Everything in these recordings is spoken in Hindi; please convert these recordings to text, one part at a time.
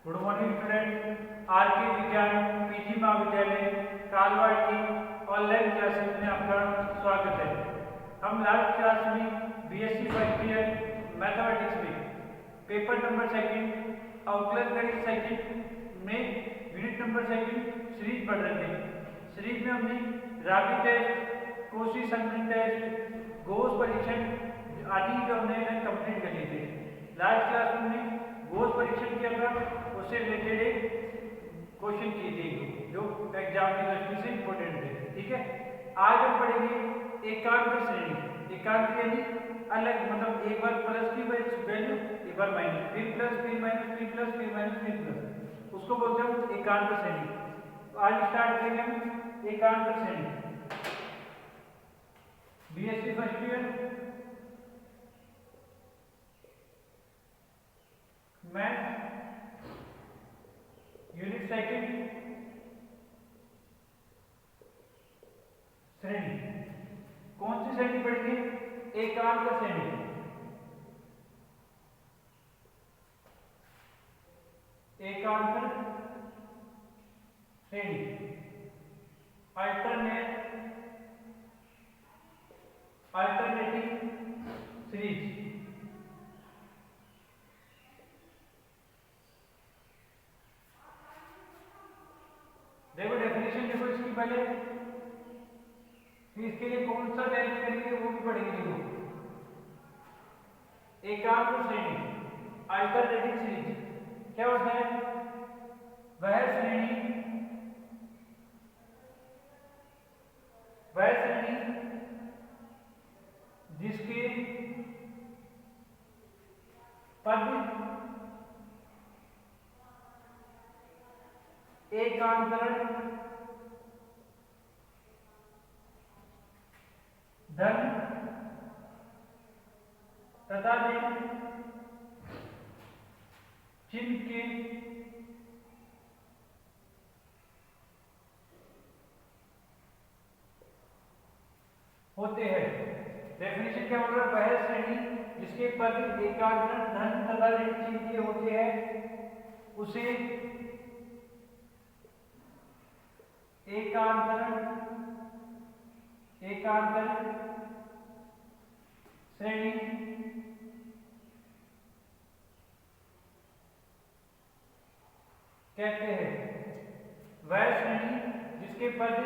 Good morning student. आर के विज्ञान पीजी महाविद्यालय कालवाड़ की ऑनलाइन क्लासेस में आपका स्वागत है। हम लास्ट क्लास में बीएससी फर्स्ट ईयर मैथमेटिक्स में पेपर नंबर सेकंड अवकलन गणित सेकंड में यूनिट नंबर सेकंड सीरीज पढ़ रहे थे। सीरीज में हमने राबी टेस्ट, कोशी संघनन टेस्ट, गोस परीक्षण आदि जो हमने कंप्लीट कर लिए थे। लास्ट क्लास में हमने गोस परीक्षण किया था, उससे रिलेटेड एक क्वेश्चन किए थे जो एग्जाम की दृष्टि से इंपॉर्टेंट थे। ठीक है, आज हम पढ़ेंगे एकांतर श्रेणी। एकांतर यानी अलग, मतलब एक बार प्लस की वैल्यू, एक बार माइनस, फिर प्लस, फिर माइनस, फिर प्लस, फिर माइनस, फिर प्लस, उसको बोलते हैं एकांतर श्रेणी। तो आज स्टार्ट करेंगे हम एकांतर श्रेणी। BSc first year math unit second श्रेणी। कौन सी श्रेणी पढ़ेंगे? एकांतर श्रेणी। एकांतर श्रेणी, अल्टरनेटिंग सीरीज। देखो डेफिनेशन देखो इसकी पहले, फिर इसके लिए कौन सा टेस्ट करेंगे वो भी पढ़ेंगे। देखो एकांतर श्रेणी, अल्टरनेटिंग सीरीज क्या होता है? वह श्रेणी जिसके पद एकांतर धन तथा ऋण चिन्ह के होते हैं। डेफिनेशन क्या बोल रहा है? वह श्रेणी जिसके पद एकांतर धन तथा ऋण चिन्ह के होते हैं उसे एकांतर श्रेणी कहते हैं। वह श्रेणी जिसके पद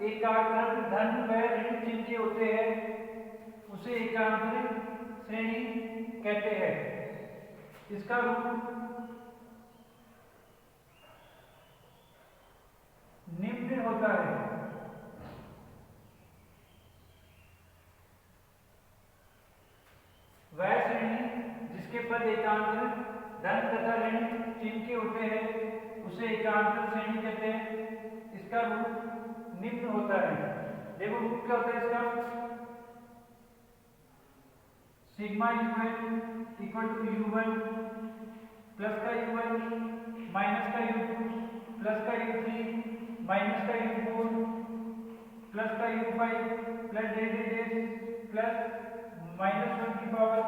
एकांतर धन व ऋण चिन्ह के होते हैं उसे एकांतर श्रेणी कहते हैं। इसका रूप निम्न होता है। वह श्रेणी जिसके पद एकांतर धन तथा ऋण चिन्ह के होते हैं उसे एकांतर श्रेणी कहते हैं। इसका रूप निम्न होता है। देखो रूप क्या होता है इसका? Sigma u n equal to U1 plus का U1 माइनस का U2 प्लस का U3 माइनस का U4 प्लस का U5 प्लस प्लस -1 की power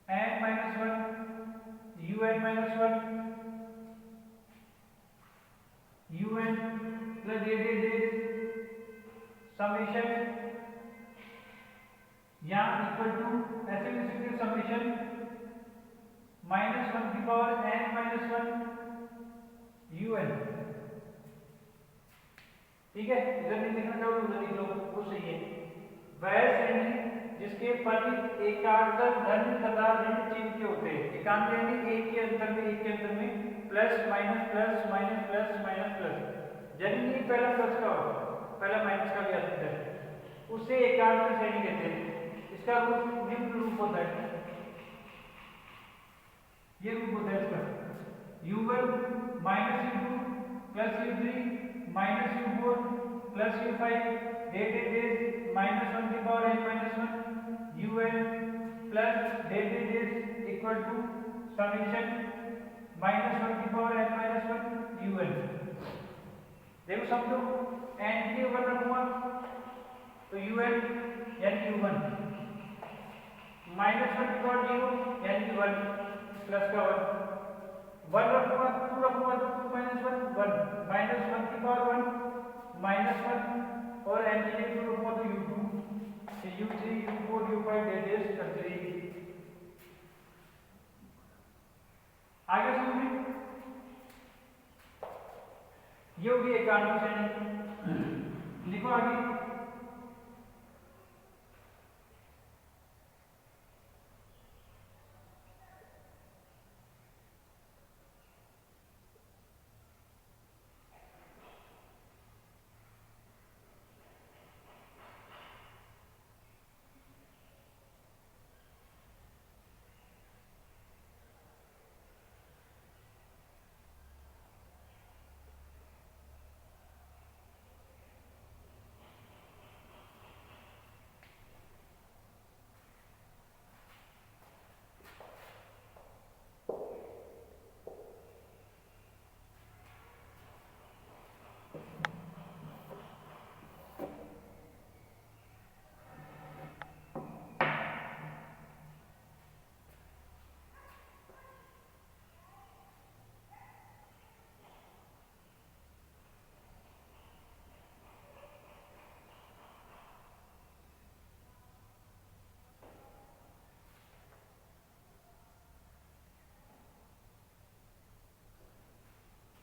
n-1 UN-1 UN plus summation यहाँ इक्वल टू ऐसे लिख सकते हैं समेशन -1 की पावर n-1 UN। ठीक है, इधर नहीं लिखना चाहो उधर लिख लो, वो सही है। वह श्रेणी जिसके पद एकांतर धन तथा ऋण चिन्ह के होते हैं। एकांतर यानी एक के अंतर में plus minus plus minus plus minus plus, यानी पहला प्लस का हो पहला माइनस का भी आ सकता है, उसे एकांतर श्रेणी कहते हैं। इसका रूप निम्न रूप होता है। ये रूप होता है इसका U1 minus U2 plus U3 minus U4 plus U5 -1 की power n-1 UN plus equal to summation -1 की पावर n-1 UN। देखो समझो, n के ऊपर रखूंगा तो UN यानी U1 -1 की पावर 0 यानी 1 प्लस का 1 1 रखूंगा, 2 रखूंगा तो 2 माइनस 1 1 माइनस 1 की पावर 1 माइनस 1 और n के लिए 2 रखूंगा तो u2 u3 u4 u5 that is 3। आगे सुनिए, ये होगी एकांक श्रेणी। लिखो आगे,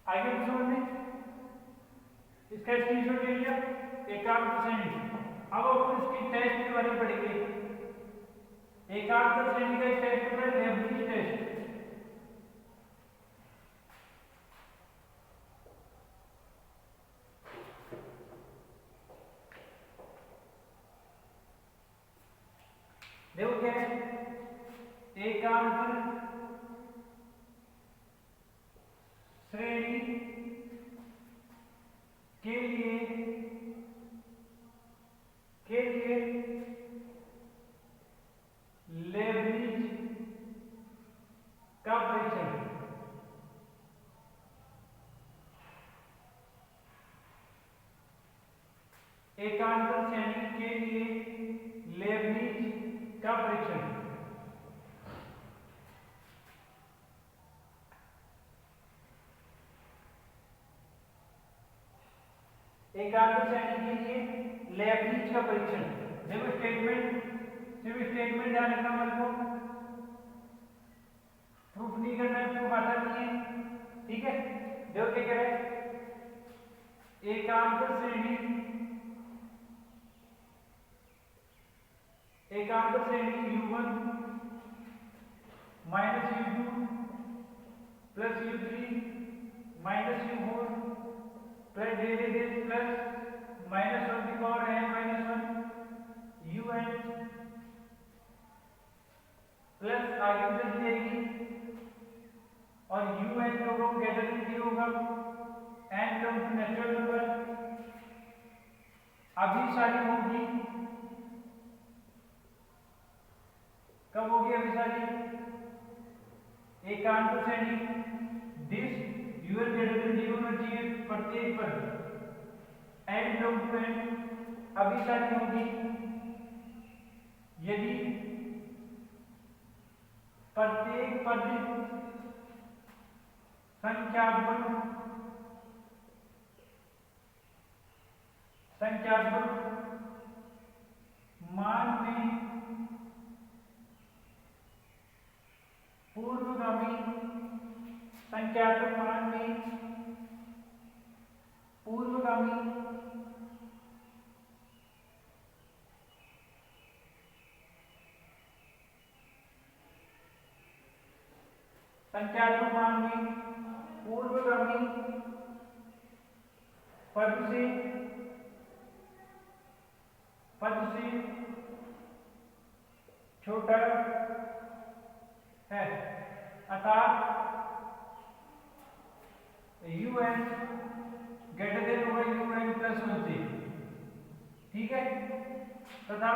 आगे भी समझ में, इसका स्क्रीनशॉट ले लिया, एकांक श्रेणी। अब अपन इसकी टेस्ट के बारे में पढ़ेंगे। एकांक श्रेणी का टेस्ट है लेबनिज टेस्ट। देखो क्या है, एकांक श्रेणी के लिए लेबनिज का परीक्षण। एकांक श्रेणी के लिए लेबनिज का परीक्षण। एकांक श्रेणी के लिए लेबनिज का परीक्षण। देखो स्टेटमेंट, सिर्फ स्टेटमेंट ध्यान रखना, मेरे को प्रूफ नहीं करना है, प्रूफ आता नहीं है, ठीक है। देखो क्या कह रहा है, एकांक श्रेणी u1 minus u2 plus u3 minus u4 plus derivative plus minus 1 की power n minus 1 un plus आगे चल जाएगी और un का वो ग्रेटर देन 0 होगा, n कम टू नेचुरल नंबर। अभी सारी होगी, कब होगी अभी सारी? एकांक श्रेणी दिस यूएल ग्रेटर देन 0 होना चाहिए प्रत्येक पर, n कम टू n अभी सारी होगी यदि प्रत्येक पद संख्यात्मक मान में पूर्वगामी संख्यात्मक मान में पूर्वगामी संख्यात्मक मान में पूर्वगामी पद से छोटा है, अर्थात un ग्रेटर देन होगा un प्लस 1 से, ठीक है। तथा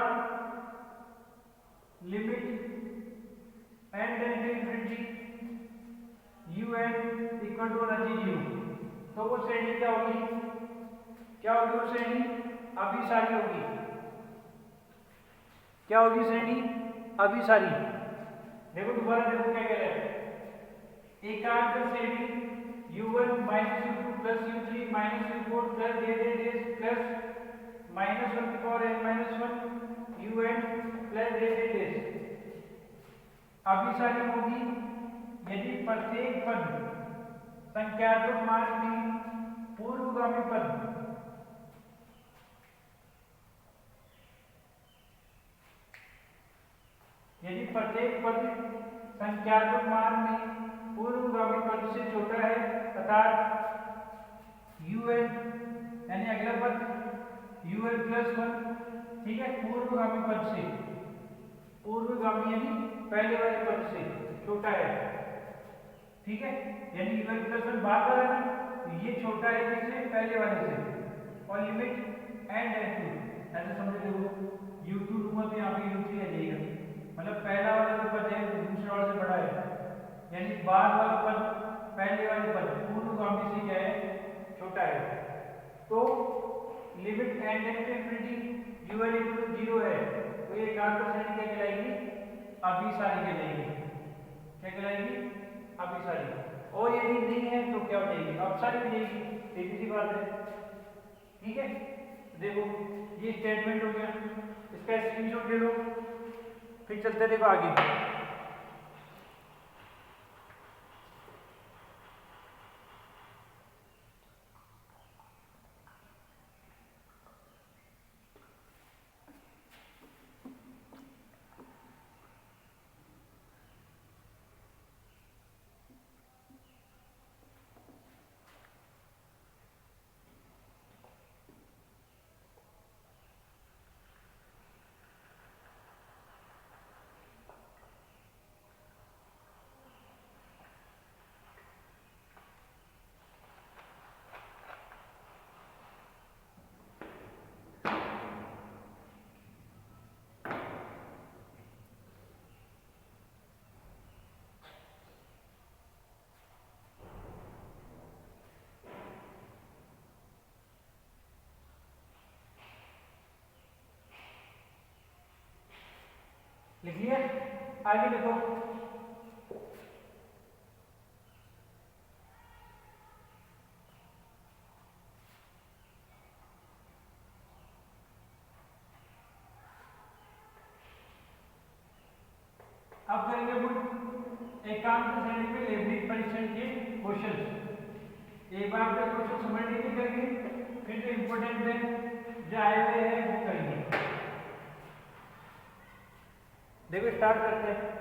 limit n tend to infinity un equal to होना चाहिए 0। तो वो श्रेणी क्या होगी? क्या होगी वो श्रेणी? अभिसारी होगी। क्या होगी श्रेणी? अभिसारी। देखो दोबारा देखो क्या कह रहा है, एकांक श्रेणी u1 minus u2 plus u3 minus u4 plus z plus minus 1 power n minus 1 un plus z। अभिसारी होगी यदि प्रत्येक पद संख्यात्मक मान में पूर्वगामी पद संख्यात्मक मान में पूर्वगामी पद से छोटा है अर्थात un यानी अगला पद un प्लस 1, ठीक है, पूर्वगामी पद से, पूर्वगामी यानी पहले वाले पद से छोटा है, ठीक है, यानी un प्लस 1 बार बार है तो ये छोटा है किससे, पहले वाले से, और लिमिट एंड टू ऐसे समझ लो u2 दूंगा तो यहाँ पे u3 आ जाएगा, मतलब पहला वाला जो पद है दूसरे वाले से बड़ा है, यानी बाद वाला पद पहले वाले पद पूर्वगामी से क्या है, छोटा है। तो limit end to infinity u1 equal to 0 है तो ये एकांक श्रेणी क्या कहलाएगी, अभिसारी कहलाएगी, क्या कहलाएगी, अभिसारी। और यदि नहीं है तो क्या हो जाएगी, अपसारी हो जाएगी, सीधी सी बात है, ठीक है। देखो ये स्टेटमेंट हो गया, इसका स्क्रीनशॉट ले लो, फिर चलते देखो आगे। लिख लिया, आगे देखो, अब करेंगे अपन एकांक श्रेणी पे लेबनिज परीक्षण के क्वेश्चन। एक बार का क्वेश्चन समझने के करेंगे, फिर जो इंपॉर्टेंट है जो आए हुए हैं वो करेंगे। देखो स्टार्ट करते हैं।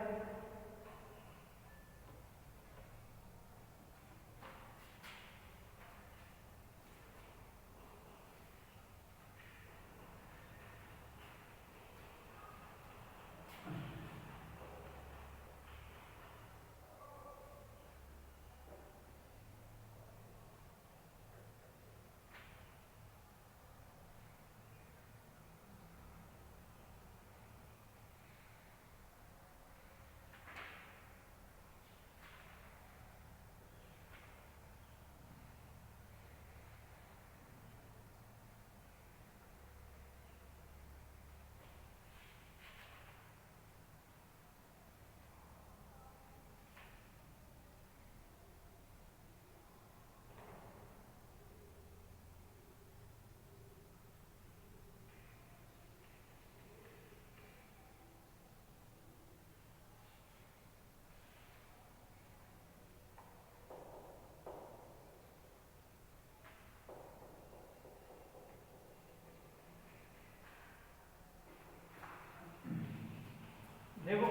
देखो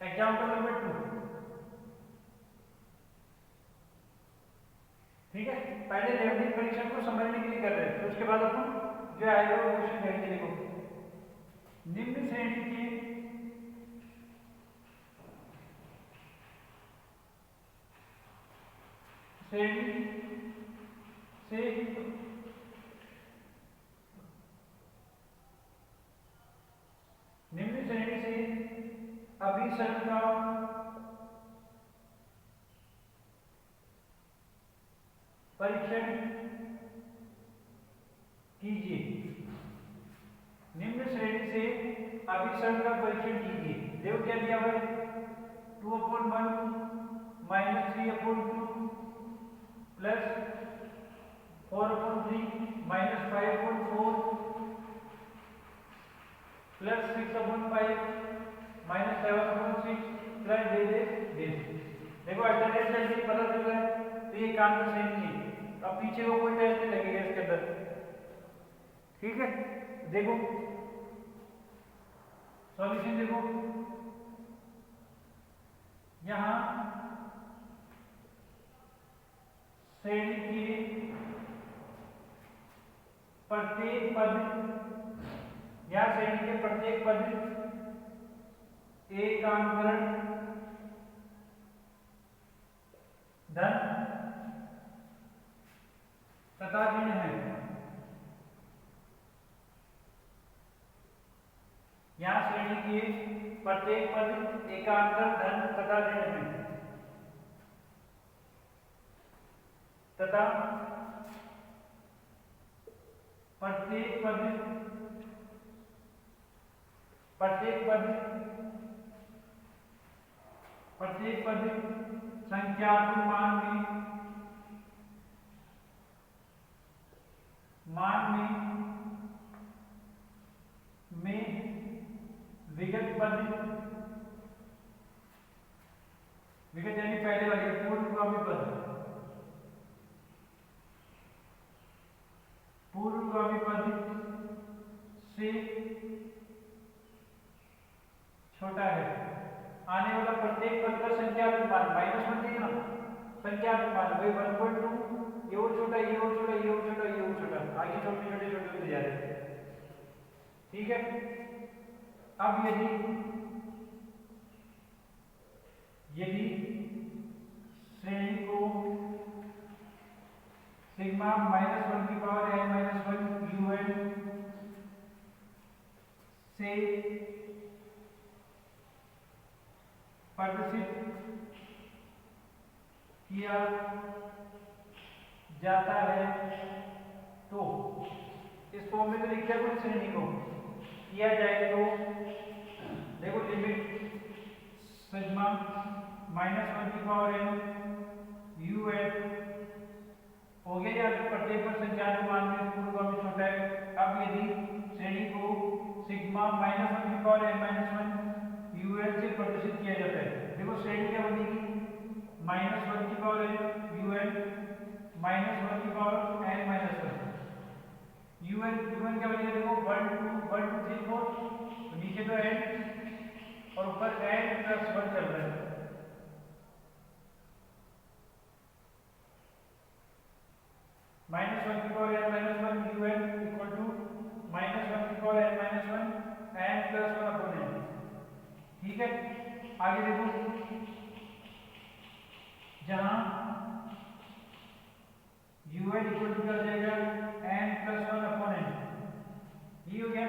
एग्जाम्पल नंबर 2, ठीक है, पहले लेबनिज परीक्षण को समझने के लिए कर रहे हैं, फिर उसके बाद अपन जो आएगा वो क्वेश्चन करेंगे। देखो निम्न श्रेणी के श्रेणी से निम्न श्रेणी से अभिसरण का परीक्षण कीजिए। निम्न श्रेणी से अभिसरण का परीक्षण कीजिए। देखो क्या दिया हुआ है, 2/1 minus 3/2 plus 4/3 minus 5/4 plus 6/5 minus 7/6 plus this. देखो अल्टरनेट जल्दी पता चल रहा है, तो ये काम तो सही नहीं है। अब पीछे को कोई टेस्ट नहीं लगेगा इसके अंदर, ठीक है। देखो सॉल्यूशन देखो, यहां श्रेणी के प्रत्येक पद, यहां श्रेणी के प्रत्येक पद एकांकरण धन तथा ऋण है। यहां श्रेणी के प्रत्येक पद एकांतर धन तथा ऋण है, तथा प्रत्येक पद संख्यात्मक मान में विगत यानी पहले वाले पूर्वगामी पद से छोटा है। आने वाला प्रत्येक पद का संख्यात्मक मान -1 दिया ना, संख्यात्मक मान वही 1.2, ये और छोटा, ये और छोटा, ये और छोटा, ये और छोटा, आगे छोटे छोटे छोटे होते जा रहे हैं, ठीक है। अब यदि श्रेणी को सिग्मा -1 की पावर n-1 un से प्रदर्शित किया जाता है, तो इस फॉर्म में तो लिखा है कुछ श्रेणी को किया जाए तो देखो लिमिट सिग्मा -1 की पावर n un हो गया, या प्रत्येक पर संख्यात्मक मान में पूर्वगामी छोटा है। अब यदि श्रेणी को सिग्मा -1 की पावर n-1 un से प्रदर्शित किया जाता है, देखो श्रेणी क्या बनेगी, -1 की पावर n un -1 की पावर n-1 un क्या बनेगा, देखो 1 2 1 2 3 4, तो नीचे तो n और ऊपर n+1 चल रहा है, -1 की power n-1 un equal to -1 की पावर n-1 n+1/n, ठीक है। आगे देखो, जहां un इक्वल टू क्या हो जाएगा n+1/n, ये हो गया।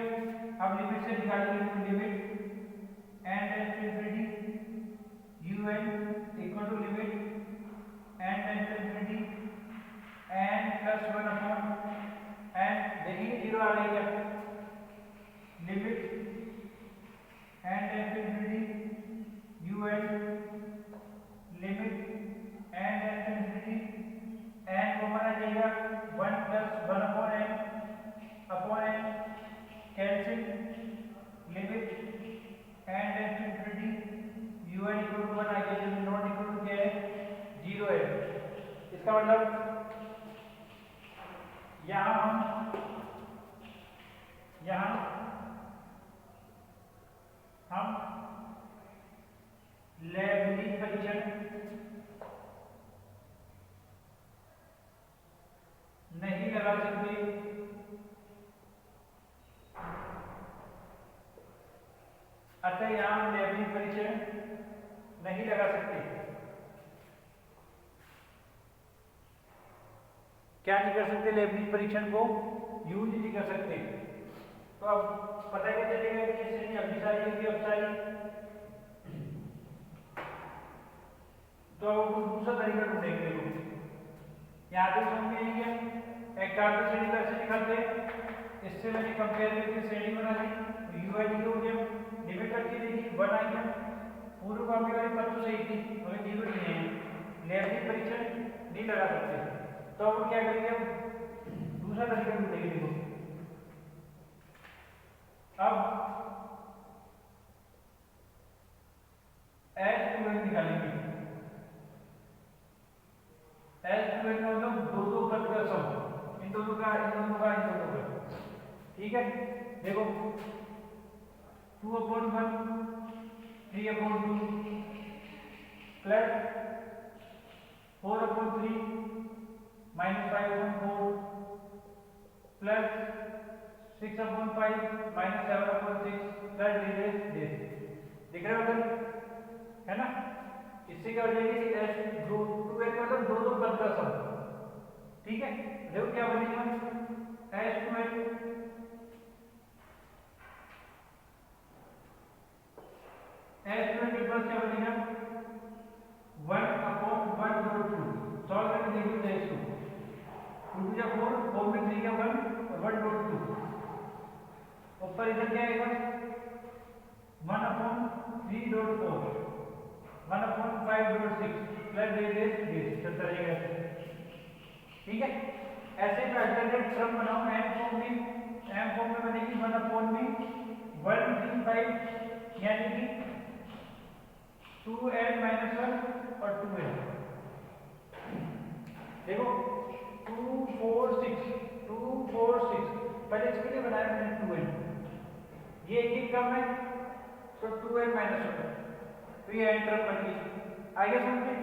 अब लिमिट से निकालेंगे, limit n tends to infinity un equal to limit n tends to infinity n+1/n, देखिए 0 आ रही है, limit n tends to infinity un limit n tends to infinity n common आ जाएगा 1+1/n cancel, limit n tends to infinity un equal to 1 आ गया, जब नॉट इक्वल टू क्या है 0 है। इसका मतलब यहां हम लेबनिज़ परीक्षण नहीं लगा सकते, अतः यहां हम लेबनिज़ परीक्षण नहीं लगा सकते। क्या नहीं कर सकते, लेबनिज़ परीक्षण को यूज नहीं कर सकते। तो अब पता क्या चलेगा कि ये श्रेणी अभिसारी होगी, अपसारी, तो अब दूसरा तरीका ढूंढेंगे। देखो यहाँ पे समझ में आई है, एक कार्बन श्रेणी को ऐसे निकालते हैं, इससे मैंने कंपेयर करके श्रेणी बना ली, तो यू आई हो गया, लिमिट रखी देखिए 1 आ गया, पूर्व मम्मी वाली बात तो सही थी, हमें जीरो नहीं है, लेवलिंग परीक्षण नहीं लगा सकते। तो अब क्या करेंगे, हम दूसरा तरीका ढूंढेंगे। देखो अब S12 निकालेंगे। S12 का मतलब दो दो पद का सम, इन दोनों का इन दोनों का इन दोनों का, ठीक है। देखो 2/1 3/2 प्लस 4/3 -5/4 प्लस 6/5 -7/6 प्लस ds दिख रहा है उधर, है ना। इससे क्या हो जाएगी, एस दो 2n मतलब दो दो पद का सम, ठीक है। देखो क्या बनेगा, S12 के पास क्या बनेगा 1/1/2। सॉल्व करके देखो चाहे इसको, 2 या 4, 4 में 3 का 1 और 1/2। ऊपर इधर क्या आएगा 1/3.4 1/5.6 प्लस ds चलता रहेगा, ठीक है। ऐसे ही अल्टरनेट क्रम बनाओ m फॉर्म में बनेगी 1/135 यानी कि 2n-1 और 2n। देखो 2 4 6 पहले इसके लिए बनाया मैंने 2n, ये एक कम है तो 2n-1, तो ये एंड टर्म बन गई। आगे समझे,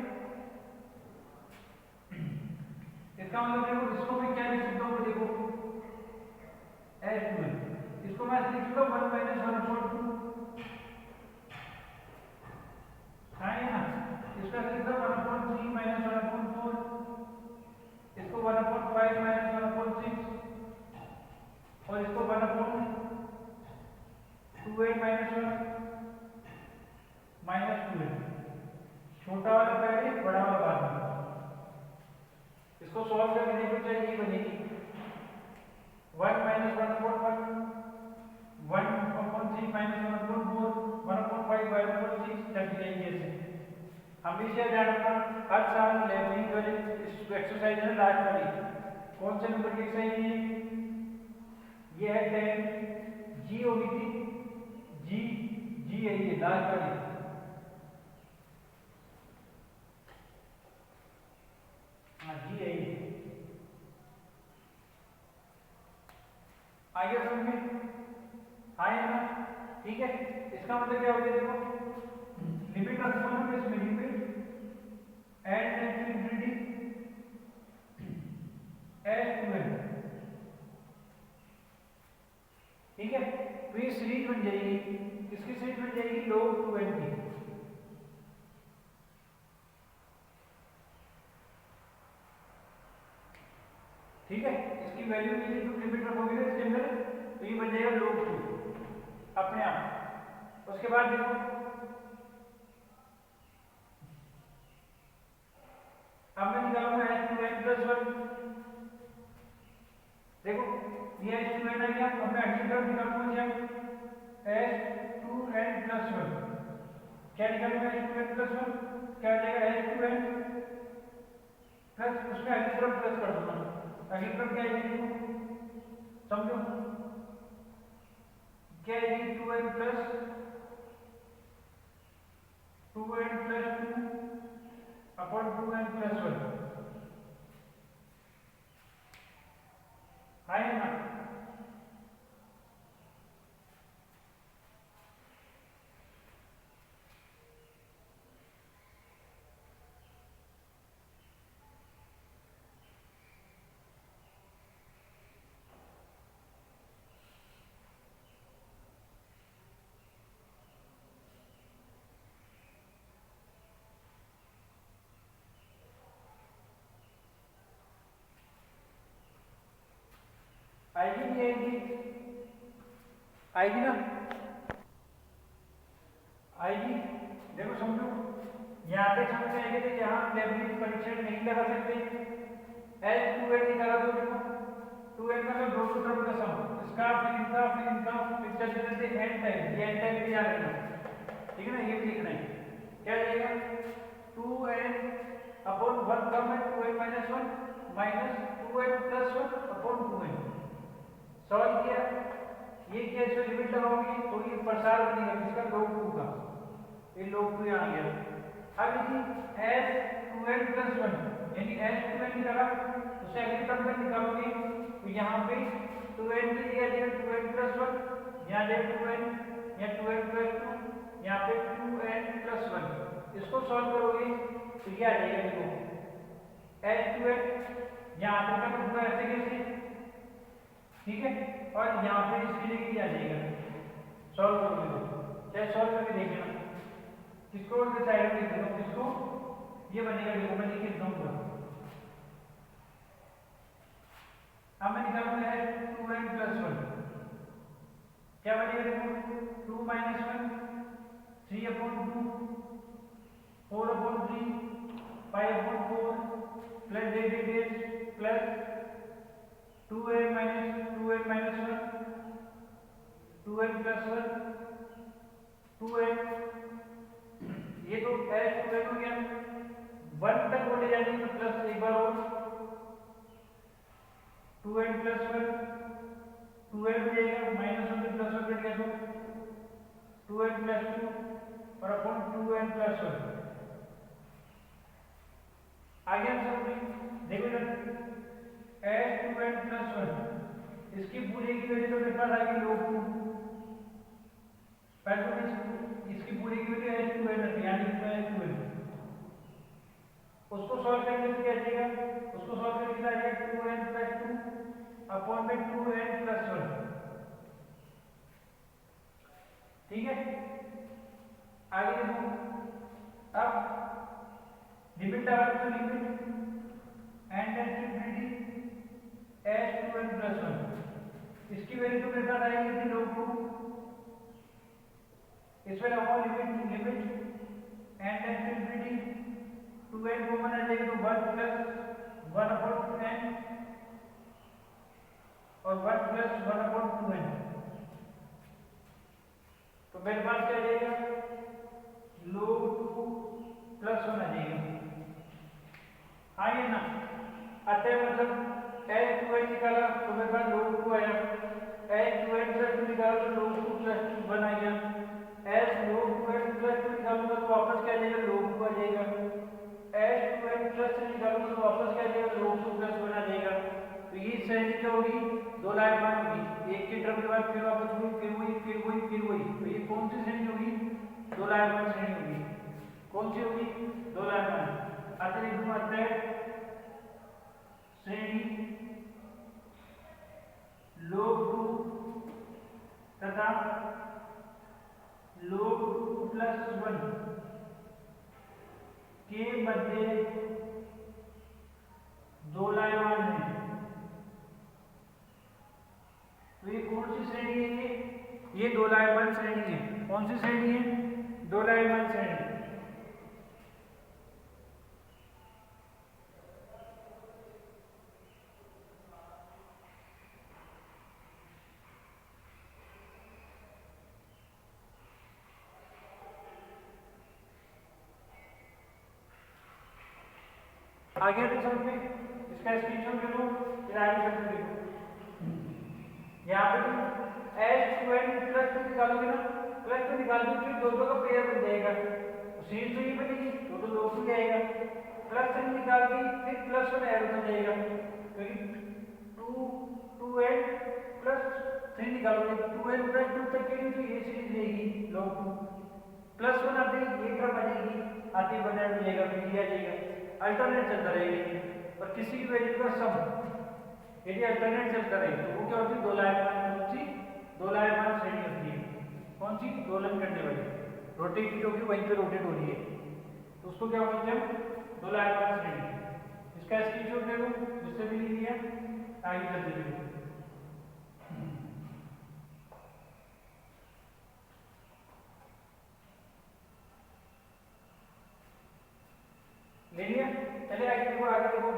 इसका मतलब देखो इसको मैं क्या लिख सकता हूँ, देखो S12 इसको मैं लिख सकता हूँ 1-1/2, हाँ ये ना। इसका लिख सकता हूँ 1/3 -1/4, इसको 1/5 -1/6 और इसको 1/2n -1 -2n। छोटा वाला पहले, बड़ा वाला बाद में। इसको सॉल्व करके देखो चाहे ये बनेगी 1 -1/1 1/3 -1/4 1/5 1/6 चलती रहेगी ऐसे। हमेशा ध्यान रखना, हर साल लेवलिंग वाली एक्सरसाइज है लास्ट वाली, कौन से नंबर की एक्सरसाइज है ये है 10 जी होगी थी, जी है ये लास्ट वाली। हाँ जी है ये, आगे समझ में आए ना, ठीक है। इसका मतलब क्या हो गया, देखो limit of function is limit and infinity S12, ठीक है। तो ये सीरीज बन जाएगी, किसकी सीरीज बन जाएगी, log 2n की, ठीक है। इसकी वैल्यू यदि तुम लिमिट रखोगे ना इसके अंदर, तो ये बन जाएगा log 2 अपने आप। उसके बाद देखो अब मैं निकालूंगा S2n+1, देखो ये S2n आ गया। अब मैं अगली टर्म निकालूंगा क्या, S2n+1, क्या निकालूंगा S2n+1, क्या आ जाएगा S2n प्लस उसमें अगली टर्म प्लस कर दूंगा, अगली टर्म क्या आएगी समझो, क्या आएगी 2n + 2 अपॉन 2n+1, है ना। आएगी नहीं आएगी, आएगी ना, आएगी। देखो समझो, यहाँ पे समझ आएगी तो यहाँ लेवलिंग परीक्षण नहीं लगा सकते। S2n निकाला तो देखो 2n मतलब दो टर्म का सम, इसका फिर इनका फिर चलते चलते एन टाइम, ये एन टाइम भी याद रखना, ठीक है ना, ये भी लिखना है। क्या जाएगा 2n अपॉन 1 कम है 2n minus 1 minus 2n plus 1 upon 2n। Solve किया, ये क्या इसमें लिमिट लगाओगे तो ये प्रसार बनेगा किसका log 2 का, ये log 2 यहाँ गया। अब इसी s 2n प्लस 1 यानी s 2n निकाला, उसे अगली टर्म में निकालोगे तो यहाँ पे 2n की जगह जाएगा 2n प्लस 1, यहाँ जाएगा 2n या 2n प्लस 2, यहाँ पे 2n प्लस 1। इसको सॉल्व करोगे तो ये आ जाएगा, देखो s 2n यहाँ पे का पूरा ऐसे कैसे, ठीक है, और यहाँ पे इसके लिए क्या आ जाएगा, सॉल्व करोगे तो चाहे सॉल्व करके देख लेना, किसको साइड में देखो किसको, ये बनेगा, देखो मैं लिख देता हूँ। अब मैं निकालूंगा है 2n प्लस 1, क्या बनेगा देखो 2 minus 1 3 upon 2 4 upon 3 5 upon 4 plus डेट plus 2n minus 1 2n plus 1 2n, ये तो s 2n हो गया, 1 तक बोले जाने तो प्लस एक बार और 2n प्लस 1 2n हो जाएगा, माइनस 1 से प्लस 1 कट गया तो 2n प्लस 2 और अपॉन 2n प्लस 1 आगे आंसर देखो जरा s 2n प्लस 1 इसकी पूरे की वजह तो मेरे पास आ गई log 2, पहले तो इसकी पूरे की वजह s 2n है यानी s 2n, उसको सॉल्व करने से क्या आएगा, उसको सॉल्व करके क्या आएगा 2n प्लस 2 अपॉन में 2n प्लस 1, ठीक है। आगे देखो, अब लिमिट लगा तो limit and infinity s 2n plus 1, इसकी वैल्यू तो मेरे पास आएगी थी log 2, इसमें लगाओ limit and infinity 2n common आ जाएगा तो 1 प्लस 1 अपॉन 2n और 1 प्लस 1 अपॉन 2n, तो मेरे पास क्या आ जाएगा log 2 प्लस 1 आ जाएगा, हाँ ये ना अतः मतलब s 2n निकाला तो मेरे पास log 2 आया, s 2n प्लस 2 निकाला तो log 2 प्लस 1 आ गया, s log 2n प्लस 2 निकालूंगा तो वापस क्या आ जाएगा log 2 आ जाएगा, s 2n प्लस 3 निकालूंगा तो वापस क्या आ जाएगा log 2 प्लस 1 आ जाएगा। तो ये श्रेणी क्या होगी, दो लाइनमान होगी, एक के टर्म के बाद फिर वापस वही फिर वही फिर वही फिर वही, तो ये कौन सी श्रेणी होगी, दो लाइनमान श्रेणी होगी, कौन सी होगी, दो लाइनमान। अतः श्रेणी log 2 तथा log 2 प्लस 1 के मध्य दो लाइनमान है, तो ये कौन सी श्रेणी है, ये दो लाइनमान श्रेणी है, कौन सी श्रेणी है, दो लाइनमान श्रेणी। आगे समझ में, इसका स्क्रीनशॉट ले लो, फिर आगे चलते देखो, यहाँ पे s 2n प्लस 2 निकालोगे ना, प्लस 2 निकाल दो फिर दो का पेयर बन जाएगा, तो सीरीज तो ये बनेगी, तो log 2 आएगा, प्लस 3 निकाल दी फिर प्लस 1 ऐड हो जाएगा, क्योंकि 2n प्लस 3 निकालोगे 2n प्लस 2 तक के लिए तो ये सीरीज रहेगी log 2, प्लस 1 आते ही ये टर्म आ जाएगी, आते 1 ऐड हो जाएगा, फिर ये आ जाएगा, अल्टरनेट चलता रहेगा, और किसी भी वैल्यू का सम यदि अल्टरनेट चलता रहे तो वो क्या होती है, दो लाइनमान, कौन सी, दो लाइनमान श्रेणी होती है, कौन सी, दोलन करने वाली, रोटेट होगी वहीं पे रोटेट हो रही है, तो उसको क्या बोलते हैं, दो लाइनमान श्रेणी। इसका स्क्रीनशॉट ले लो जिससे भी लिख दिया, आगे चलते देखो, ले लिया, चले आगे देखो, आगे देखो,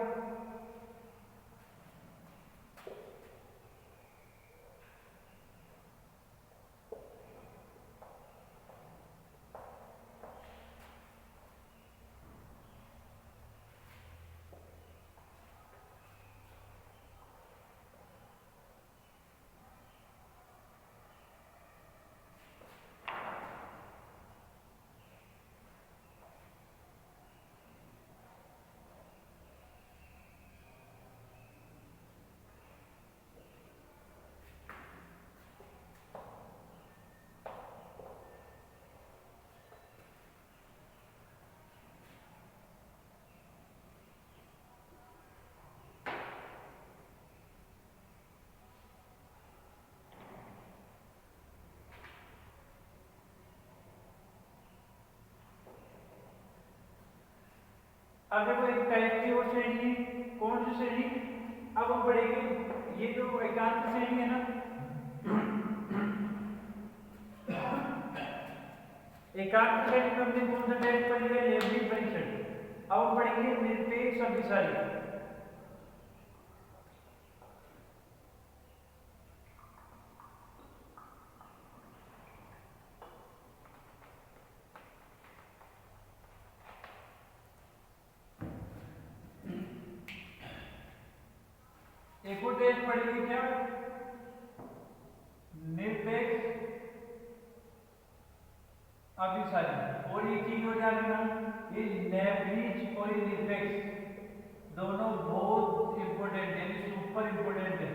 अब देखो एक टाइप की वो श्रेणी है, कौन सी श्रेणी? अब हम पढ़ेंगे ये जो एकांत श्रेणी है ना, एकांत श्रेणी में हमने कौन सा टाइप पढ़ लिया? लेवलिंग परीक्षण। अब हम पढ़ेंगे निरपेक्ष अभिसारी। एक और टेस्ट पढ़ेंगे क्या? निरपेक्ष अभिसारी। और ये चीज हो जाएगा ये लेवलिंग और ये निरपेक्ष दोनों बहुत इंपॉर्टेंट है, सुपर इंपॉर्टेंट है।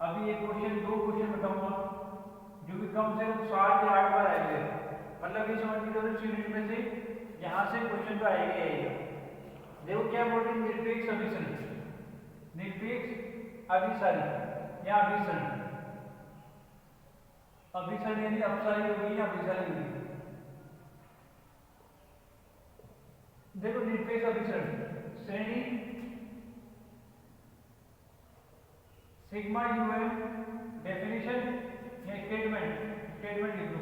अभी एक क्वेश्चन, दो क्वेश्चन बताऊंगा जो कि कम से कम 7 या 8 बार आएंगे। मतलब ये समझ लीजिए इस यूनिट में से यहाँ से क्वेश्चन तो आएगा आएगा। देखो क्या बोल रहे हैं? निरपेक्ष अभिसरण, निरपेक्ष अभिसारी या अभिसरण। अभिसरण यानी अपसारी होगी या अभिसारी होगी। देखो निरपेक्ष अभिसरण श्रेणी सिग्मा यूएन, डेफिनेशन या स्टेटमेंट लिख लो।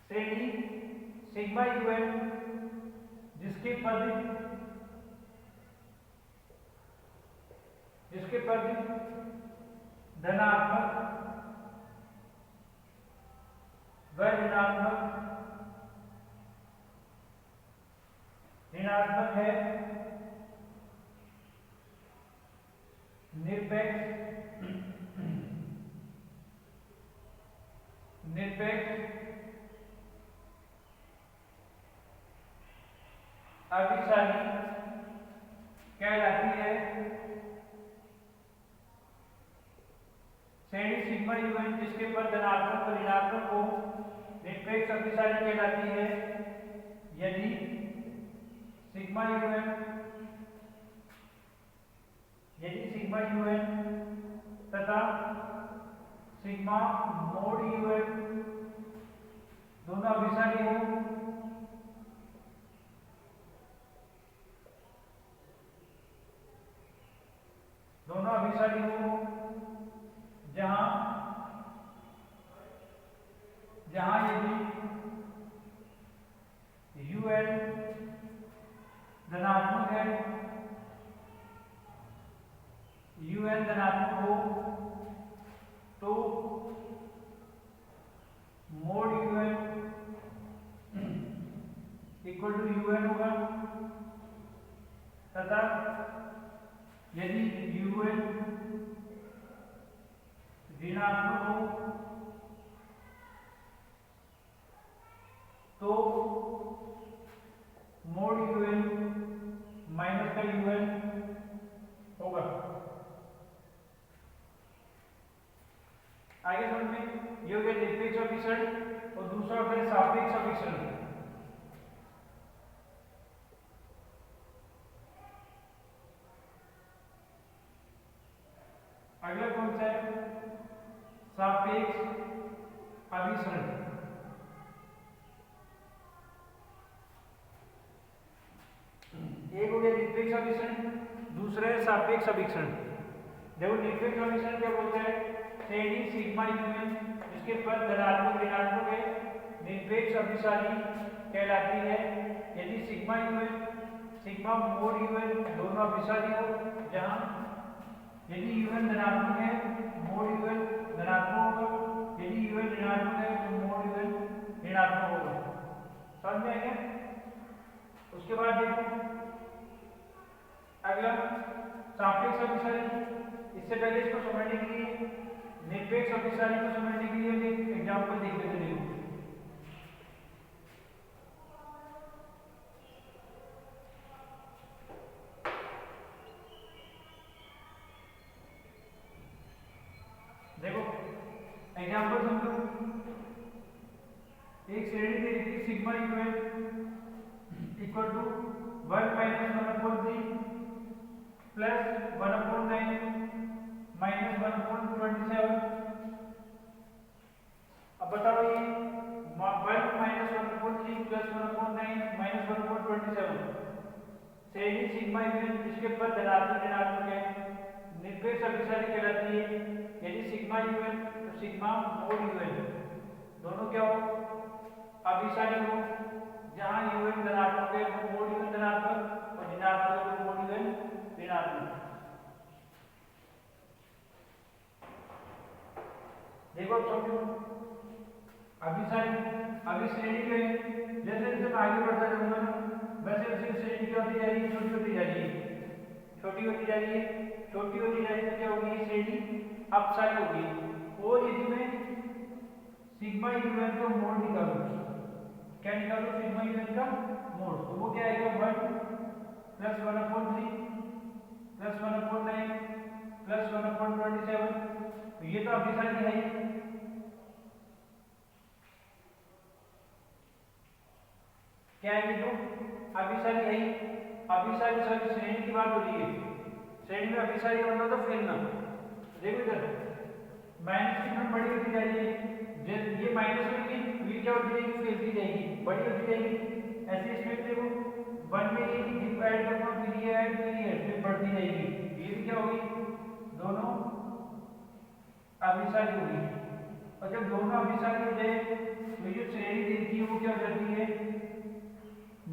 श्रेणी सिग्मा यूएन जिसके पद धनात्मक व ऋणात्मक है, निरपेक्ष अभिसारी कहलाती है। श्रेणी सिग्मा यूएन जिसके पद धनात्मक और ऋणात्मक हो निरपेक्ष अभिसारी कहलाती है यदि सिग्मा यूएन तथा सिग्मा मोड यूएन दोनों अभिसारी हो, जहां यदि यूएन धनात्मक है, यूएन धनात्मक हो तो mod u n equal to u n होगा, तथा यदि यूएन ऋणात्मक हो तो मोड यूएन माइनस का यूएन होगा। आगे समझ में ये हो गया निरपेक्ष अभिसरण और दूसरा होता है सापेक्ष अभिसरण। अगला कौन सा है? सापेक्ष अभिसरण। एक हो गया निरपेक्ष अभिसरण, दूसरा है सापेक्ष अभिसरण। देखो निरपेक्ष अभिसरण क्या बोलता है? श्रेणी सिग्मा यूएन जिसके पद धनात्मक ऋणात्मक है निरपेक्ष अभिसारी कहलाती है यदि sigma UN sigma mod u n दोनों अभिसारी हो, जहां यदि यूएन धनात्मक है मोड यूएन धनात्मक होगा, यदि यूएन ऋणात्मक है तो मोड यूएन ऋणात्मक होगा। समझ में आया? उसके बाद देखो अगला सापेक्ष अभिसारी। इससे पहले इसको समझने के लिए निरपेक्ष अभिसारी को समझने के लिए एक एग्जांपल देखते चलिए। देखो एग्जांपल समझो, एक श्रेणी दे दी थी sigma u n equal to 1 minus 1/3 plus 1/9 minus 1/27। अब बताओ ये सिग्मा यूएन तो सिग्मा मोड यूएन दोनों क्या हो अभिसारी हो। जहां यूएन धनात्मक है वो मोड यूएन धनात्मक और ऋणात्मक है वो मोड यूएन ऋणात्मक। देखो समझो अभिसारी अभी श्रेणी में जैसे जैसे मैं आगे बढ़ता जाऊंगा ना वैसे वैसे श्रेणी क्या होती जा रही है छोटी होती जा रही है छोटी होती जा रही है छोटी होती जा रही है। क्या होगी ये श्रेणी अपसारी होगी और इसमें सिग्मा यूएन का मोड निकालो। क्या निकालो सिग्मा यूएन का मोड तो वो क्या आएगा 1 प्लस 1/3 प्लस 1/9 प्लस 1/27 तो ये तो अभिसारी है। क्या है ये तो अभिसारी है। अभिसारी सारी श्रेणी की बात हो रही है। श्रेणी में अभिसारी का मतलब तो फैलना। देखो इधर माइनस कितना बड़ी होती जा रही है ये माइनस होगी तो ये क्या होती जाएगी फैलती जाएगी बड़ी होती जाएगी। ऐसे इसमें देखो 1 में ये डिवाइड करना फिर ये ऐड फिर बढ़ती जाएगी ये भी क्या होगी दोनों अभिसारी होगी। और जब दोनों अभिसारी हो जाए तो ये श्रेणी देखती है वो क्या हो जाती है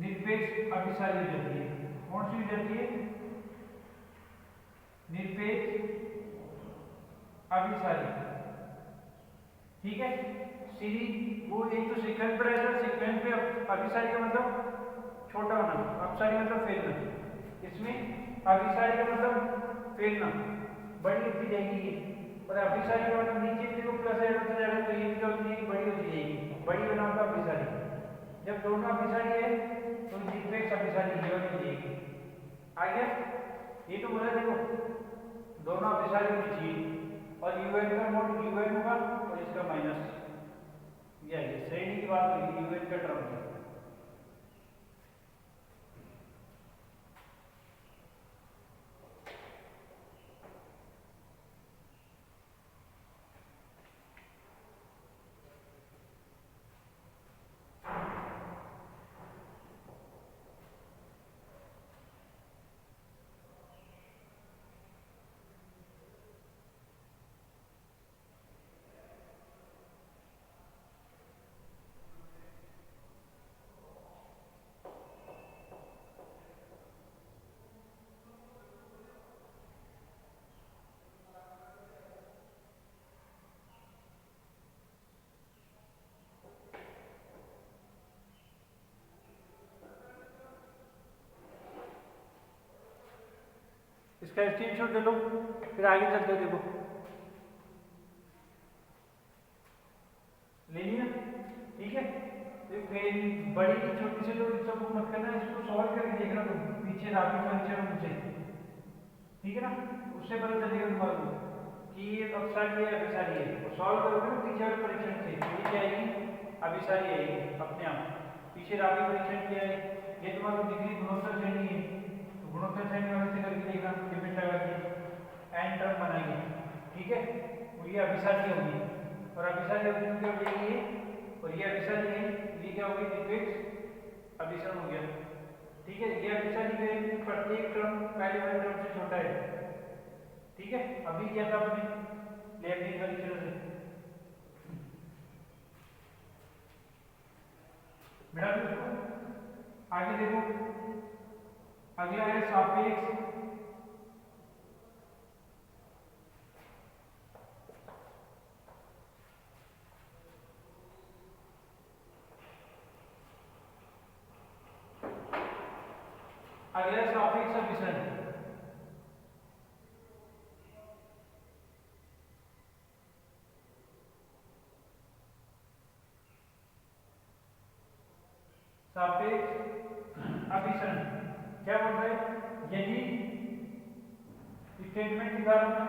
निरपेक्ष अभिसारी हो जाती है। कौन सी हो जाती है निरपेक्ष अभिसारी। ठीक है सीरीज वो एक तो सीक्वेंस पर है सीक्वेंस पे अभिसारी का मतलब छोटा होना अपसारी मतलब फैलना। इसमें अभिसारी का मतलब फैलना बड़ी होती जाएगी ये और अभिसारी का मतलब नीचे देखो प्लस ऐड होता जाएगा तो ये क्या होती जाएगी बड़ी होती जाएगी बड़ी बना होगा अभिसारी। जब दोनों अभिसारी है तो निरपेक्ष अभिसारी ये होनी चाहिए। आ गया ये तो बोला देखो दोनों अभिसारी होनी चाहिए और यूएन का मोड यूएन होगा और इसका माइनस ये श्रेणी की बात होगी यूएन का टर्म है। इसका स्क्रीनशॉट ले लो फिर आगे चलते देखो ले लिया। ठीक है तो बड़ी छोटी से तो सब मत करना इसको सॉल्व करके देखना तुम पीछे राबी परीक्षण मुझे ठीक है ना उससे पता चलेगा तुम्हारे कि ये अभिसारी है अभिसारी है और सॉल्व करोगे ना पीछे वाले परीक्षण से ये क्या आएगी अभिसारी आएगी अपने आप। पीछे राबी परीक्षण क्या है ये तुम्हारा डिग्री गुणोत्तर श्रेणी है तो गुणोत्तर श्रेणी वाले से करके देखना लिमिट लगा के एन टर्म बनाएंगे। ठीक है और ये अभिसारी होगी और अभिसारी होगी क्या हो जाएगी ये और ये अभिसारी है ये क्या होगी निरपेक्ष अभिसरण हो गया। ठीक है ये अभिसारी है प्रत्येक क्रम पहले वाले क्रम से छोटा है। ठीक है अभी क्या था अपने लेबनिज परीक्षण से बेटा देखो आगे देखो अगला है सापेक्ष अगला सापेक्ष अभिसरण। सापेक्ष अभिसरण क्या बोल रहे हैं यदि स्टेटमेंट निकालना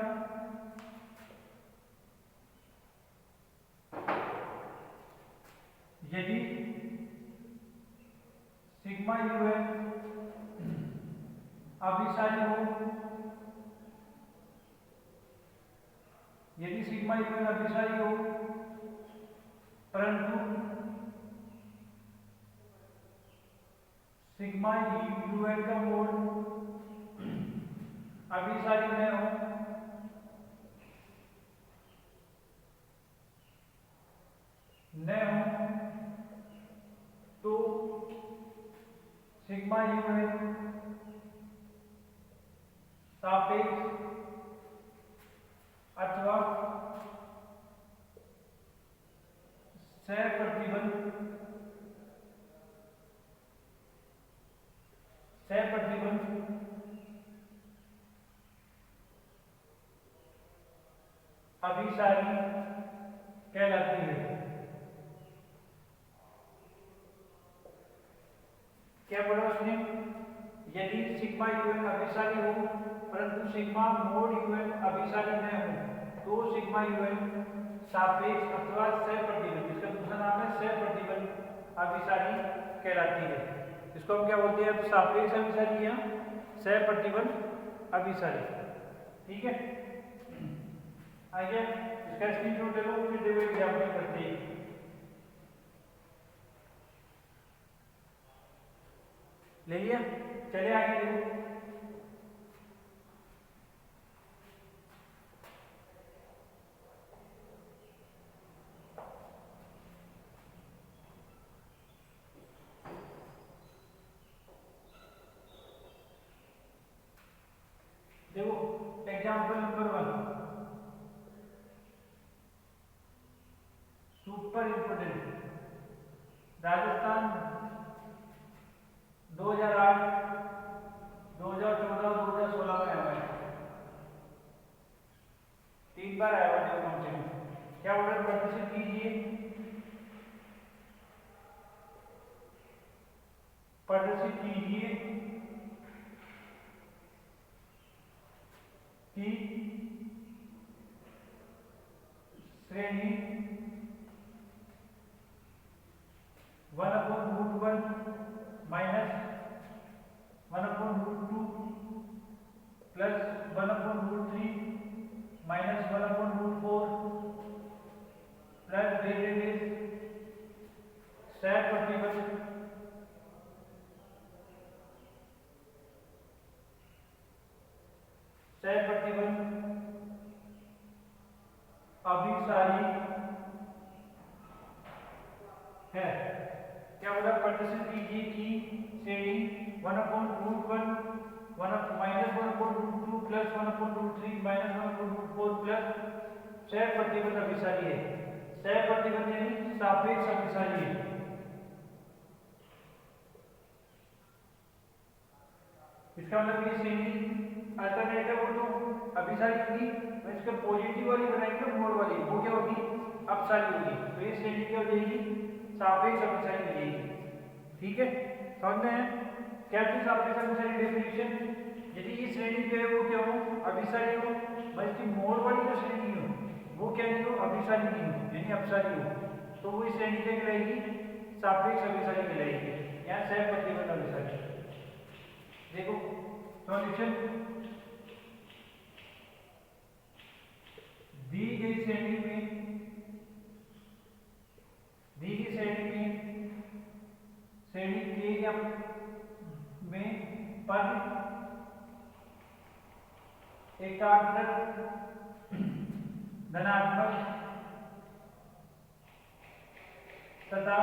यदि सिग्मा यूएन अभिसारी हो यदि सिग्मा यूएन अभिसारी हो परंतु सिग्मा यूएन का मोड अभिसारी न हो प्रतिबल अभिसारी कहलाती है। क्या बोला उसने? यदि सिग्मा यूएन अभिसारी हो परंतु सिग्मा मोड यूएन अभिसारी न हो तो सिग्मा यूएन सापेक्ष अथवा सहप्रतिबल, इसका दूसरा नाम है सहप्रतिबल अभिसारी कहलाती है। इसको हम क्या बोलते हैं? सापेक्ष अभिसारी या सहप्रतिबल अभिसारी। ठीक है, आइए इसका स्क्रीनशॉट ले लो, फिर देखो एग्जाम्पल करते हैं। ले लिया? चले आगे देखो। देखो example number 1, super important. Rajasthan 2008, 2014, 2016 में आया है, 3 बार आया हुआ है कम से कम। क्या ऑर्डर प्रदर्शित कीजिए, प्रदर्शित कीजिए कि श्रेणी 1/√1 minus 1/√2 plus 1/√3 minus 1/√4 plus derivative सहप्रतिबल अभिसारी है। क्या बोला? प्रदर्शित कीजिए कि श्रेणी 1/√1 माइनस 1/√2 प्लस 1/√3 माइनस 1/√4 प्लस सहप्रतिबल अभिसारी है। सहप्रतिबल यानी सापेक्ष अभिसारी है। इसका मतलब ये श्रेणी अल्टरनेटिव हो तो अभिसारी होगी, मैं इसका पॉजिटिव वाली बनाएंगे मोड वाली, वो क्या होगी? अपसारी होगी। तो ये श्रेणी क्या हो जाएगी? सापेक्ष अभिसारी हो जाएगी। ठीक है, समझ में है? क्या चीज सापेक्ष अभिसारी डेफिनेशन? यदि ये श्रेणी जो है वो क्या हो? अभिसारी हो, बल्कि मोड वाली जो श्रेणी हो वो क्या नहीं हो? अभिसारी नहीं हो, यानी अपसारी हो, तो वो श्रेणी क्या कहलाएगी? सापेक्ष अभिसारी कहलाएगी या सहप्रतिबल अभिसारी। देखो सॉल्यूशन, दी गई श्रेणी के या में पद एकाग्रक धनात्मक तथा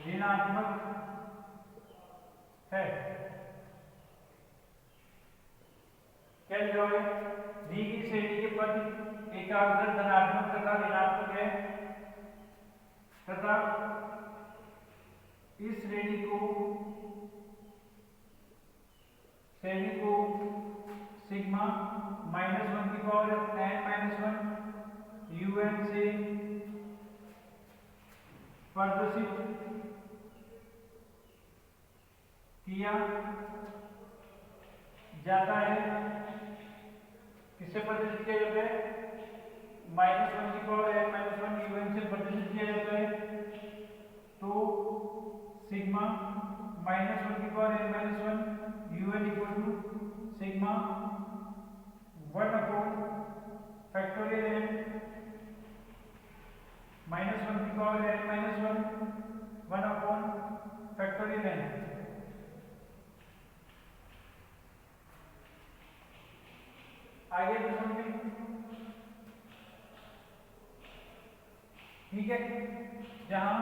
ऋणात्मक है। क्या लिखा है? दी गई श्रेणी के पद एकाग्रक धनात्मक तथा ऋणात्मक है तथा इस श्रेणी को सिग्मा -1 की पावर n-1 un से प्रदर्शित किया जाता है। किससे प्रदर्शित किया जाता है? -1 की पावर n-1 un से प्रदर्शित किया जाता है। तो सिग्मा -1 की power n-1 un equal to sigma 1/(n) -1 की पावर n-1 1/(n). आगे तो समझें। ठीक है, जहां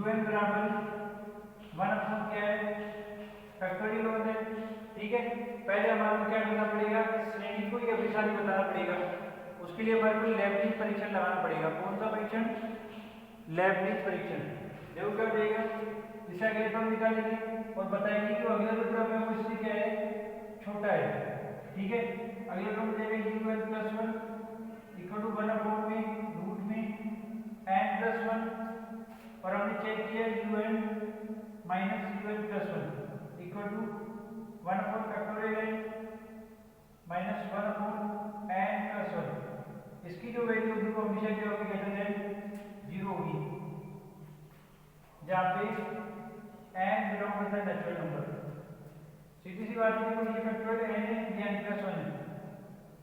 un बराबर 1 क्या है? फैक्टोरियल 1 है। ठीक है, पहले हमारे को क्या करना पड़ेगा, श्रेणी को ही अभिसारी बताना पड़ेगा। उसके लिए हमारे को लेबनिज परीक्षण लगाना पड़ेगा। कौन सा परीक्षण, लेबनिज परीक्षण। देखो क्या देगा, इसका अगले हम निकालेंगे और बताएंगे कि अगला जो क्रम है वो इससे क्या है, छोटा है। ठीक है, अगला क्रम देगा un प्लस 1 इक्वल टू 1/, में रूट में n प्लस 1, और हमने चेक किया un minus un plus 1 equal to 1/(n minus 1/n plus 1। इसकी जो वैल्यू होगी वो हमेशा क्या होगी, ग्रेटर देन 0 होगी, जहाँ पे n बिलोंग करता है नेचुरल नंबर। सीधी सी बात है, ये फैक्टोरियल n है, ये n प्लस 1 है।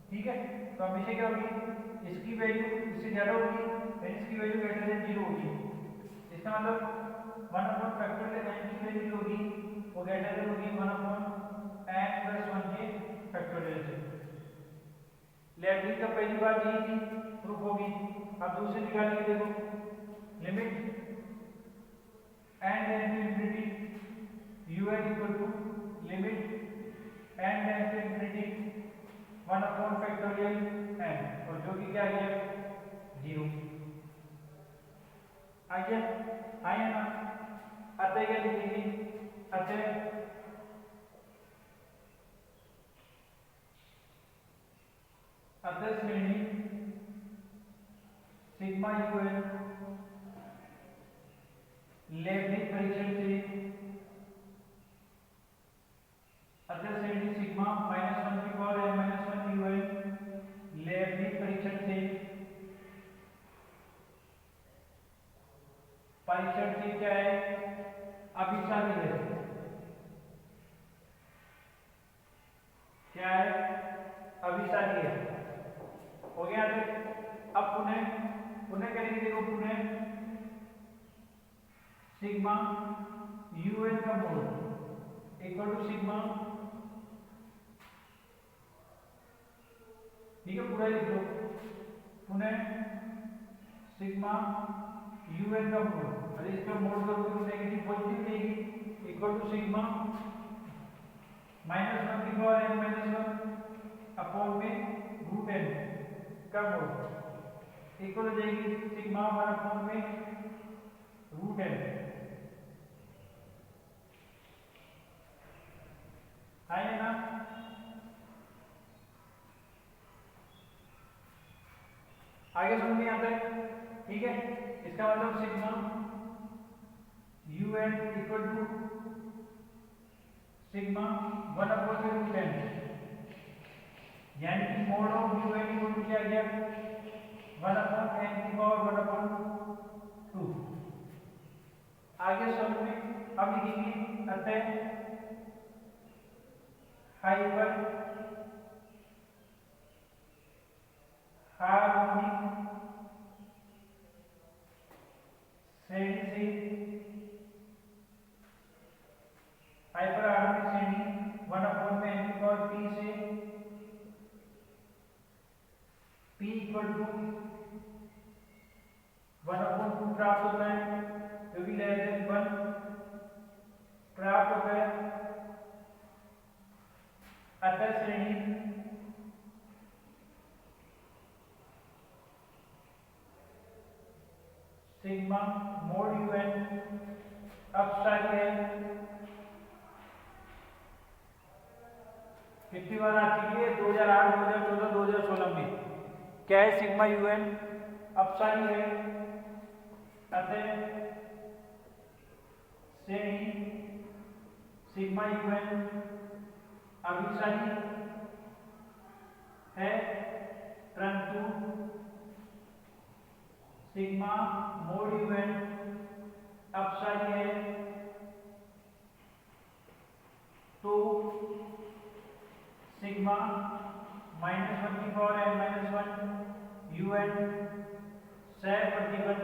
ठीक है, तो हमेशा क्या होगी, इसकी वैल्यू इससे ज्यादा होगी, इसकी वैल्यू ग्रेटर देन 0 होगी। इसका मतलब 1/(n) की वैल्यू होगी वो ग्रेटर देन होगी 1/n प्लस 1 के फैक्टोरियल से। लेबनिज का पहली बात यही थी, प्रूफ होगी। अब दूसरी निकालेंगे, देखो limit n tends to infinity un equal to limit n tends to infinity 1/(n), और जो कि क्या है 0 आ गया, आया ना। अतः क्या लिखेंगे, अतः श्रेणी सिग्मा un लेबनिज परीक्षण से, अतः श्रेणी सिग्मा -1 की पावर n-1 un लेबनिज परीक्षण से क्या है, अभिसारी है। क्या है, अभिसारी है। हो गया। अब पुनः करेंगे, देखो पुनः सिग्मा un का मोड इक्वल टू सिग्मा, ठीक है, पूरा लिख लो, पुनः सिग्मा un का मोड, अरे इसका मोड करोगे तो नेगेटिव पॉजिटिव रहेगी, इक्वल टू सिग्मा -1 की पावर n-1 अपॉन में रूट n का मोड इक्वल हो जाएगी सिग्मा 1 में रूट n। आए ना, आगे समझ में आता है। ठीक है, इसका मतलब sigma un equal to sigma 1/√n, यानी कि mod of un equal to क्या गया 1/n की पावर 1/2। आगे सॉल्व में अब लिखेंगे, अतः हाइपर हार्मोनिक श्रेणी से, हाइपर हार्मोनिक श्रेणी 1/n की पावर p से p इक्वल टू 1/2 प्राप्त होता है, क्योंकि लेस देन 1 प्राप्त होता है। अतः श्रेणी सिग्मा मोड un अपसारी है। कितनी बार आ चुकी है, 2008, 2014, 2016 में क्या है, सिग्मा un अपसारी है। अतः श्रेणी सिग्मा un अभिसारी है, परंतु सिग्मा मोड un अपसारी है। तो सिग्मा -1 की पावर n-1 un सह प्रतिबंध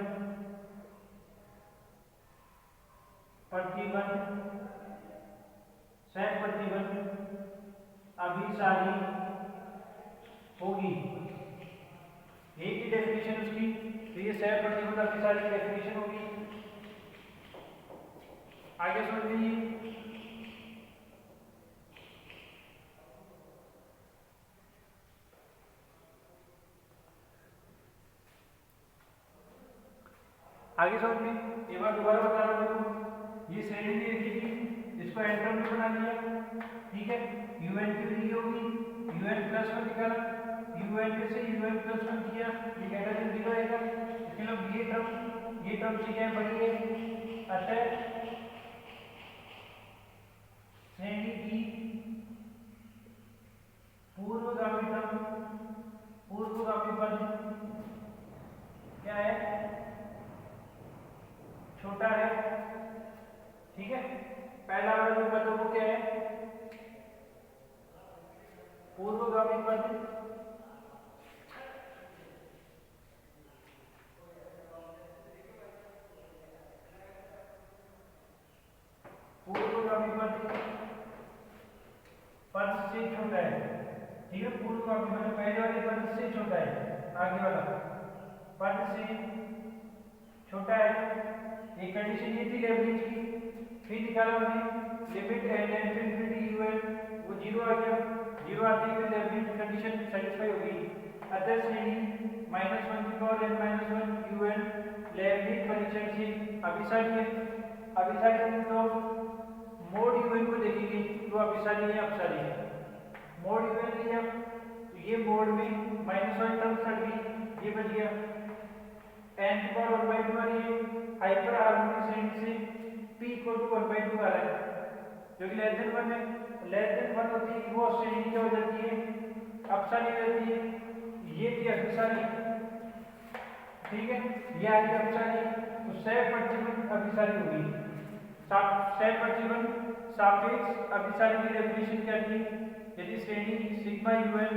अभिसारी होगी। एक ही डेफिनेशन उसकी, तो ये सह प्रतिबंध अभिसारी की डेफिनेशन होगी। आगे समझ लीजिए, आगे समझ में? एक बार दोबारा बता रहा हूँ, ये श्रेणी दे रखी थी, इसको एन टर्म में बना लिया, ठीक है। यूएन की वैल्यू होगी यूएन प्लस 1 निकाला, यूएन में से यूएन प्लस 1 किया, ये कहता है 0 आएगा, इसके लिए ये टर्म से क्या बड़ी है, अतः श्रेणी की पूर्वगामी पद क्या है, छोटा है, ठीक है। पहला वाला जो पद वो क्या है, पूर्वगामी पद पद से छोटा है, ठीक है। पूर्वगामी मतलब पहले वाले पद से छोटा है, आगे वाला पद से छोटा है, एक कंडीशन ये थी लेवरेज की। फिर निकाला हमने limit n n to infinity u n, वो 0 आ गया, 0 आते ही लेवरेज कंडीशन सेटिस्फाई हो गई। अतः श्रेणी -1 की पावर n - 1 यूएन लेवरेज परीक्षण से अभिसारी है। अभिसारी तो मोड यूएन को देखेंगे तो अभिसारी है अपसारी है। मोड यूएन लिया तो ये मोड में -1 टर्म हट गई, ये बच गया n की पावर 1/2 आ रही है, हाइपर हार्मोनिक श्रेणी से p = 1/2 आ रहा है, जो कि लेस देन 1 है। लेस देन 1 होती है वो श्रेणी क्या हो जाती है, अपसारी हो जाती है, ये थी अभिसारी, ठीक है। ये आ गई अपसारी, तो सह प्रतिबंध अभिसारी होगी। सह प्रतिबंध सापेक्ष अभिसारी की डेफिनेशन क्या थी, यदि श्रेणी सिग्मा यूएन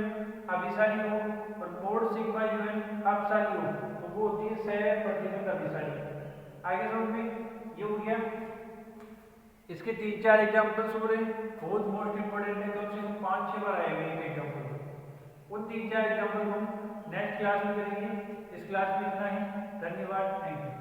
अभिसारी हो और मोड सिग्मा यूएन अपसारी हो तो वो होती है सह प्रतिबंध अभिसारी। आगे समझ में? ये हो गया। इसके 3-4 एग्जाम्पल्स हो रहे हैं, बहुत मोस्ट इंपोर्टेंट है, कम से कम 5-6 बार आए हुए हैं एग्जाम्पल। उन 3-4 एग्जाम्पल हम नेक्स्ट क्लास में करेंगे। इस क्लास में इतना ही, धन्यवाद, थैंक यू।